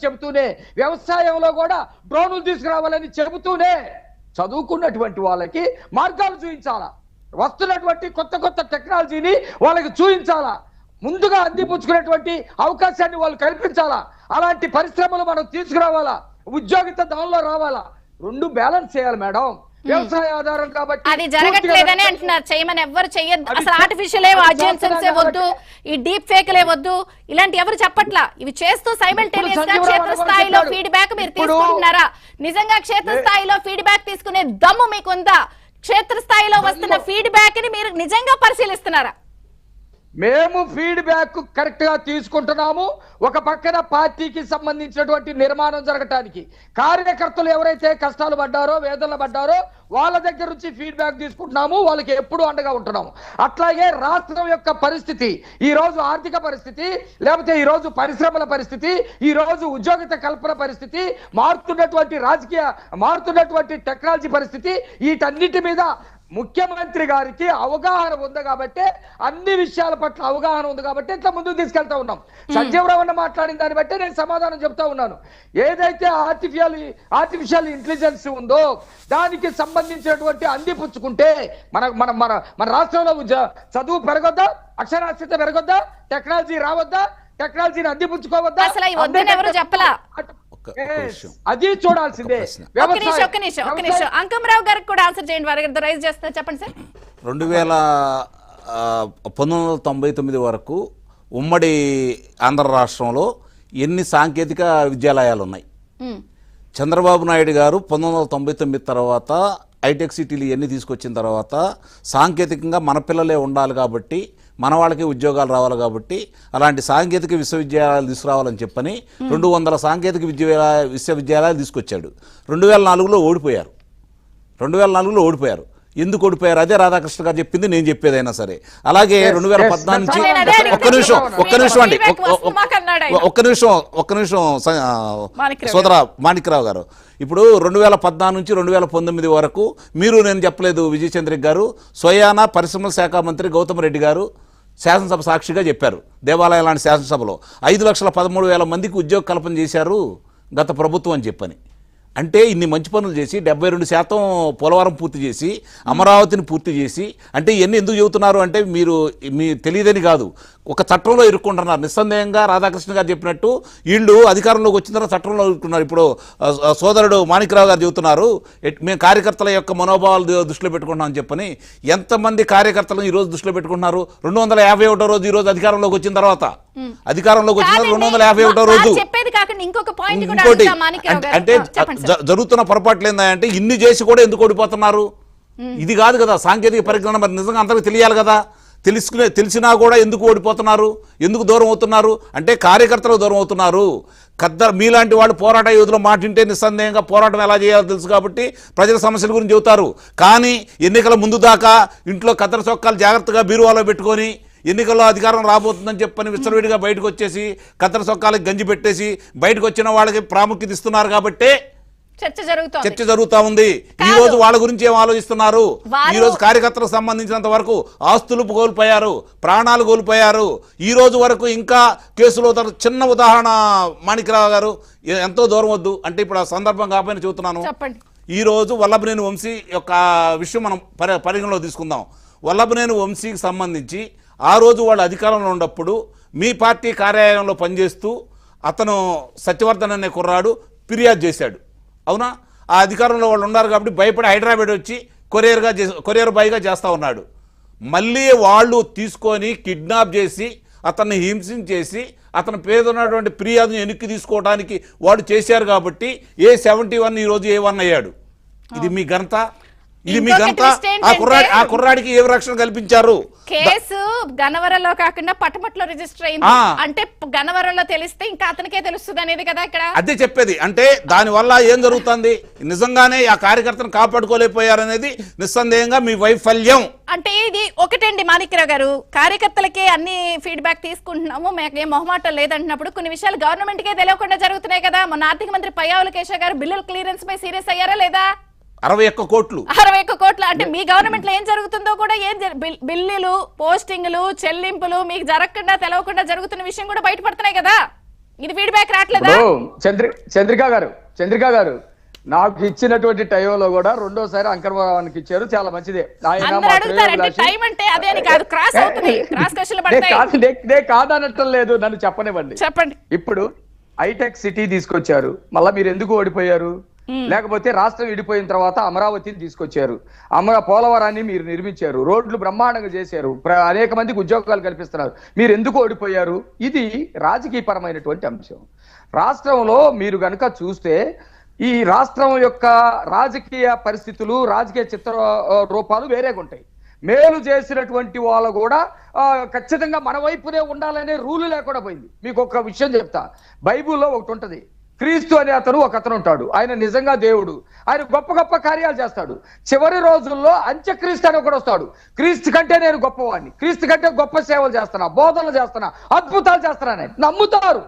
చెబుతూనే, వ్యవసాయంలో కూడా డ్రోన్లు తీసుకురావాలని చెబుతూనే చదువుకున్నటువంటి వాళ్ళకి మార్గాలు చూపించాలా, వస్తున్నటువంటి కొత్త కొత్త టెక్నాలజీని వాళ్ళకి చూపించాలా, ముందుగా అందిపుచ్చుకునేటువంటి అవకాశాన్ని వాళ్ళు కల్పించాలా, అలాంటి పరిశ్రమలు మనం తీసుకురావాలా, ఉద్యోగిత దానిలో రావాలా. రెండు బ్యాలెన్స్ చేయాలి మేడం. వ్యవసాయ ఆధారం కాబట్టి అది జరగట్లేదని అంటున్నారు. చేయమని ఎవరు చెయ్యొద్దు, అసలు ఆర్టిఫిషియల్ వద్దు, ఈ డీప్ ఫేక్లే వద్దు, ఇలాంటి ఎవరు చెప్పట్లా. ఇవి చేస్తూ సైమల్టేనియస్ గా క్షేత్రస్థాయిలో ఫీడ్బ్యాక్ మీరు తీసుకుంటున్నారా? నిజంగా క్షేత్రస్థాయిలో ఫీడ్బ్యాక్ తీసుకునే దమ్ము మీకుందా? క్షేత్రస్థాయిలో వస్తున్న ఫీడ్బ్యాక్ ని మీరు నిజంగా పరిశీలిస్తున్నారా? మేము ఫీడ్బ్యాక్ కరెక్ట్ గా తీసుకుంటున్నాము. ఒక పక్కన పార్టీకి సంబంధించినటువంటి నిర్మాణం జరగటానికి కార్యకర్తలు ఎవరైతే కష్టాలు పడ్డారో, వేదనలు పడ్డారో వాళ్ళ దగ్గర నుంచి ఫీడ్బ్యాక్ తీసుకుంటున్నాము. వాళ్ళకి ఎప్పుడు అండగా ఉంటున్నాము. అట్లాగే రాష్ట్రం యొక్క పరిస్థితి, ఈ రోజు ఆర్థిక పరిస్థితి, లేకపోతే ఈ రోజు పరిశ్రమల పరిస్థితి, ఈ రోజు ఉద్యోగిత కల్పన పరిస్థితి, మారుతున్నటువంటి టెక్నాలజీ పరిస్థితి, వీటన్నిటి మీద ముఖ్యమంత్రి గారికి అవగాహన ఉంది కాబట్టి, అన్ని విషయాల పట్ల అవగాహన ఉంది కాబట్టి ఇట్లా ముందుకు తీసుకెళ్తా ఉన్నాం. సంజీవ్ రావు మాట్లాడిన దాన్ని బట్టి నేను సమాధానం చెప్తా ఉన్నాను. ఏదైతే ఆర్టిఫిషియల్ ఇంటెలిజెన్స్ ఉందో దానికి సంబంధించినటువంటి అందిపుచ్చుకుంటే మన మన మన మన రాష్ట్రంలో చదువు పెరగొద్దా, అక్షరాస్యత పెరగొద్దా, టెక్నాలజీ రావద్దా, టెక్నాలజీని అందిపుచ్చుకోవద్దా? ఎవరు చెప్పలా. అది చూడాల్సిందే. అంకమరావు గారికి కూడా ఆన్సర్ చేయండి, వారి రైజ్ చేస్తారు. చెప్పండి సార్. 1999 వరకు ఉమ్మడి ఆంధ్ర రాష్ట్రంలో ఎన్ని సాంకేతిక విద్యాలయాలు ఉన్నాయి? చంద్రబాబు నాయుడు గారు 1999 తర్వాత హైటెక్ సిటీలు ఇవన్నీ తీసుకొచ్చిన తర్వాత సాంకేతికంగా మన పిల్లలే ఉండాలి కాబట్టి, మన వాళ్ళకి ఉద్యోగాలు రావాలి కాబట్టి అలాంటి సాంకేతిక విశ్వవిద్యాలయాలు తీసుకురావాలని చెప్పని 200 సాంకేతిక విశ్వవిద్యాలయాలు తీసుకొచ్చాడు. 2004లో ఓడిపోయారు. 2004లో ఓడిపోయారు. ఎందుకు ఓడిపోయారు? అదే రాధాకృష్ణ గారు చెప్పింది, నేను చెప్పేదైనా సరే. అలాగే 2014 నుంచి ఒక్క నిమిషం సోదర మాణిక్రావు గారు, ఇప్పుడు 2014 నుంచి 2019 వరకు మీరు నేను చెప్పలేదు, విజయచంద్రిక్ గారు స్వయానా పరిశ్రమల శాఖ మంత్రి గౌతమ్ రెడ్డి గారు శాసనసభ సాక్షిగా చెప్పారు. దేవాలయం లాంటి శాసనసభలో 5,13,000 మందికి ఉద్యోగ కల్పన చేశారు గత ప్రభుత్వం అని చెప్పని. అంటే ఇన్ని మంచి పనులు చేసి 72% పోలవరం పూర్తి చేసి, అమరావతిని పూర్తి చేసి, అంటే ఇవన్నీ ఎందుకు చెబుతున్నారు అంటే మీరు తెలియదని కాదు, ఒక చట్టంలో ఇరుక్కుంటున్నారు. నిస్సందేహంగా రాధాకృష్ణ గారు చెప్పినట్టు వీళ్ళు అధికారంలోకి వచ్చిన తర్వాత చట్టంలో ఇరుక్కున్నారు. ఇప్పుడు సోదరుడు మాణిక్రావు గారు చెబుతున్నారు, మేము కార్యకర్తల యొక్క మనోభావాలు దృష్టిలో పెట్టుకుంటున్నామని చెప్పని. ఎంతమంది కార్యకర్తలను ఈరోజు దృష్టిలో పెట్టుకుంటున్నారు? 251వ రోజు ఈరోజు అధికారంలోకి వచ్చిన తర్వాత, అధికారంలోకి వచ్చిన 251వ రోజు. ఇంకోటి అంటే జరుగుతున్న పొరపాట్లు ఏంటంటే ఇన్ని చేసి కూడా ఎందుకు ఓడిపోతున్నారు? ఇది కాదు కదా సాంకేతిక పరిజ్ఞానం. మరి నిజంగా అందరికీ తెలియాలి కదా. తెలిసినా కూడా ఎందుకు ఓడిపోతున్నారు, ఎందుకు దూరం అవుతున్నారు అంటే కార్యకర్తలు దూరం అవుతున్నారు. మీలాంటి వాళ్ళు పోరాట యోధులు మాటింటే నిస్సందేహంగా పోరాటం ఎలా చేయాలో తెలుసు కాబట్టి ప్రజల సమస్యల గురించి చెబుతారు. కానీ ఎన్నికల ముందు దాకా ఇంట్లో కద్దరు చొక్కాలు జాగ్రత్తగా బీరువాలో పెట్టుకొని ఎన్నికల్లో అధికారం రాబోతుందని చెప్పని విచ్చలవిడిగా బయటకు వచ్చేసి కద్దరు చొక్కాలకు గంజి పెట్టేసి బయటకు వచ్చిన వాళ్ళకి ప్రాముఖ్యత ఇస్తున్నారు కాబట్టే చర్చ జరుగుతా ఉంది. ఈ రోజు వాళ్ళ గురించి ఏం ఆలోచిస్తున్నారు? ఈ రోజు కార్యకర్తలకు సంబంధించినంత వరకు ఆస్తులు కోల్పోయారు, ప్రాణాలు కోల్పోయారు. ఈ రోజు వరకు ఇంకా కేసులో చిన్న ఉదాహరణ మాణిక్రావు గారు, ఎంతో దూరం వద్దు అంటే ఇప్పుడు ఆ సందర్భం కాకపోయినా చెబుతున్నాను. ఈ రోజు వల్లభనేని వంశీ యొక్క విషయం మనం పరిగణలో తీసుకుందాం. వల్లభనేని వంశీకి సంబంధించి ఆ రోజు వాళ్ళు అధికారంలో ఉన్నప్పుడు మీ పార్టీ కార్యాలయంలో పనిచేస్తూ అతను సత్యవర్ధన్ అనే కుర్రాడు ఫిర్యాదు చేశాడు. అవునా? ఆ అధికారంలో వాళ్ళు ఉన్నారు కాబట్టి భయపడి హైదరాబాద్ వచ్చి కొరియర్ బాయ్గా చేస్తూ ఉన్నాడు. మళ్ళీ వాళ్ళు తీసుకొని కిడ్నాప్ చేసి అతన్ని హింసించేసి అతని పేరున్నటువంటి ఫిర్యాదుని వెనక్కి తీసుకోవడానికి వాళ్ళు చేశారు కాబట్టి A71 ఈరోజు A1 అయ్యాడు. ఇది మీ ఘనత, ఇది మీ ఘనత. ఆ కుర్రాడికి ఏ రక్షణ కల్పించారు? కేసు గన్నవరంలో కాకుండా పట్టమట్లో రిజిస్టర్ అయింది అంటే గన్నవరంలో తెలిస్తే ఇంకా అతనికే తెలుస్తుంది అనేది కదా ఇక్కడ. అదే చెప్పేది. అంటే దానివల్ల ఏం జరుగుతుంది? నిజంగానే ఆ కార్యకర్తను కాపాడుకోలేకపోయారనేది నిస్సందేహంగా మీ వైఫల్యం. అంటే ఇది ఒకటండి మాణిక్రావు గారు, కార్యకర్తలకే అన్ని ఫీడ్బ్యాక్ తీసుకుంటున్నాము, మాకేం మొహమాటం లేదంటున్నప్పుడు కొన్ని విషయాలు గవర్నమెంట్ కే తెలియకుండా జరుగుతున్నాయి కదా. మన ఆర్థిక మంత్రి పయ్యావుల కేశవ్ గారు బిల్లుల క్లియరెన్స్ పై సీరియస్ అయ్యారా లేదా? 61 కోట్లు అంటే మీ గవర్నమెంట్ లో ఏం జరుగుతుందో కూడా బిల్లులు, పోస్టింగ్లు, చెల్లింపులు మీకు జరగకుండా తెలవకుండా జరుగుతున్న విషయం కూడా బయటపడుతున్నాయి కదా. ఇది ఫీడ్బ్యాక్ రావట్లేదా? చంద్రిక గారు నాకు ఇచ్చినటువంటి టైంలో కూడా రెండోసారి అంకరవానికి ఇచ్చారు, చాలా మంచిదే. కాదనటం లేదు, నన్ను చెప్పనివ్వండి. చెప్పండి. ఇప్పుడు హైటెక్ సిటీ తీసుకొచ్చారు, మళ్ళా మీరు ఎందుకు ఓడిపోయారు? లేకపోతే రాష్ట్రం విడిపోయిన తర్వాత అమరావతిని తీసుకొచ్చారు, పోలవరాన్ని మీరు నిర్మించారు, రోడ్లు బ్రహ్మాండంగా చేశారు, అనేక మందికి ఉద్యోగాలు కల్పిస్తున్నారు, మీరు ఎందుకు ఓడిపోయారు? ఇది రాజకీయ పరమైనటువంటి అంశం. రాష్ట్రంలో మీరు గనుక చూస్తే ఈ రాష్ట్రం యొక్క రాజకీయ పరిస్థితులు, రాజకీయ చిత్ర రూపాలు వేరేగా ఉంటాయి. మేలు చేసినటువంటి వాళ్ళు కూడా ఖచ్చితంగా మన వైపునే ఉండాలనే రూలు లేకుండా పోయింది. మీకు ఒక విషయం చెప్తా, బైబుల్లో ఒకటి ఉంటది, క్రీస్తు అనే ఒకతను ఉంటాడు, ఆయన నిజంగా దేవుడు, ఆయన గొప్ప గొప్ప కార్యాలు చేస్తాడు. చివరి రోజుల్లో అంత్యక్రీస్తు అని ఒకడు వస్తాడు, క్రీస్తు కంటే నేను గొప్పవాడిని, క్రీస్తు కంటే గొప్ప సేవలు చేస్తున్నా, బోధనలు చేస్తున్నా, అద్భుతాలు చేస్తున్నాను నమ్ముతారు,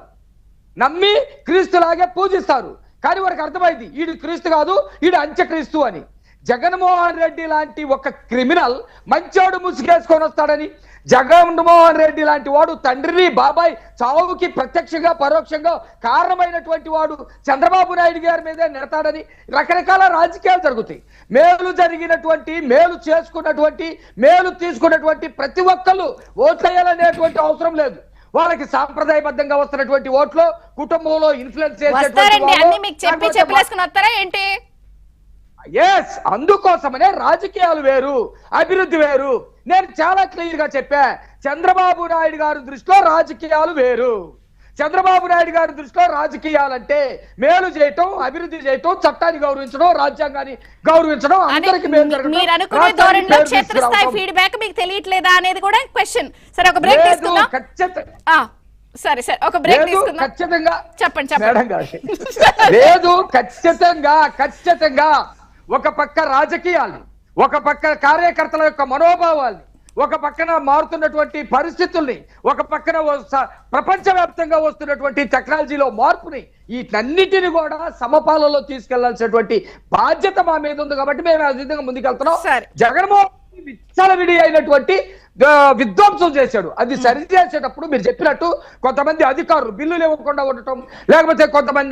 నమ్మి క్రీస్తులాగే పూజిస్తారు. కానీ వారికి అర్థమైంది ఈడు క్రీస్తు కాదు, ఈడు అంత్యక్రీస్తు అని. జగన్మోహన్ రెడ్డి లాంటి ఒక క్రిమినల్ మంచోడు ముసుగేసుకొని వస్తాడని, జగన్మోహన్ రెడ్డి లాంటి వాడు తండ్రిని బాబాయ్ చావుకి ప్రత్యక్షంగా పరోక్షంగా కారణమైనటువంటి వాడు చంద్రబాబు నాయుడు గారి మీదే నెడతాడని రకరకాల రాజకీయాలు జరుగుతాయి. మేలు జరిగినటువంటి, మేలు చేసుకున్నటువంటి, మేలు తీసుకున్నటువంటి ప్రతి ఒక్కళ్ళు ఓట్లేయాలనేటువంటి అవసరం లేదు. వాళ్ళకి సాంప్రదాయబద్ధంగా వస్తున్నటువంటి ఓట్లు, కుటుంబంలో ఇన్ఫ్లుయెన్స్ ఏంటి? ఎస్, అందుకోసమనే రాజకీయాలు వేరు, అభివృద్ధి వేరు. నేను చాలా క్లియర్ గా చెప్పా, చంద్రబాబు నాయుడు గారి దృష్టిలో రాజకీయాలు వేరు. చంద్రబాబు నాయుడు గారి దృష్టిలో రాజకీయాలంటే మేలు చేయటం, అభివృద్ధి చేయటం, చట్టాన్ని గౌరవించడం, రాజ్యాంగాన్ని గౌరవించడం, అందరికి ఫీడ్బ్యాక్ మీకు తెలియట్లేదా అనేది కూడా క్వశ్చన్. సరే, ఒక బ్రేక్ తీసుకుందాం. సరే సరే, ఒక బ్రేక్ తీసుకుందాం. ఖచ్చితంగా చెప్పండి చెప్పండి. లేదు, ఖచ్చితంగా ఒక పక్క రాజకీయాలు, ఒక పక్క కార్యకర్తల యొక్క మనోభావాల్ని, ఒక పక్కన మారుతున్నటువంటి పరిస్థితుల్ని, ఒక పక్కన ప్రపంచవ్యాప్తంగా వస్తున్నటువంటి టెక్నాలజీలో మార్పుని, వీటన్నిటిని కూడా సమపాలలో తీసుకెళ్లాల్సినటువంటి బాధ్యత మా మీద ఉంది. కాబట్టి మేము ఆ విధంగా ముందుకెళ్తున్నాం. జగన్మోహన్ విచ్చలవిడి అయినటువంటి విధ్వంసం చేశాడు, అది సరి చేసేటప్పుడు మీరు చెప్పినట్టు కొంతమంది అధికారులు బిల్లులు ఇవ్వకుండా ఉండటం, లేకపోతే కొంతమంది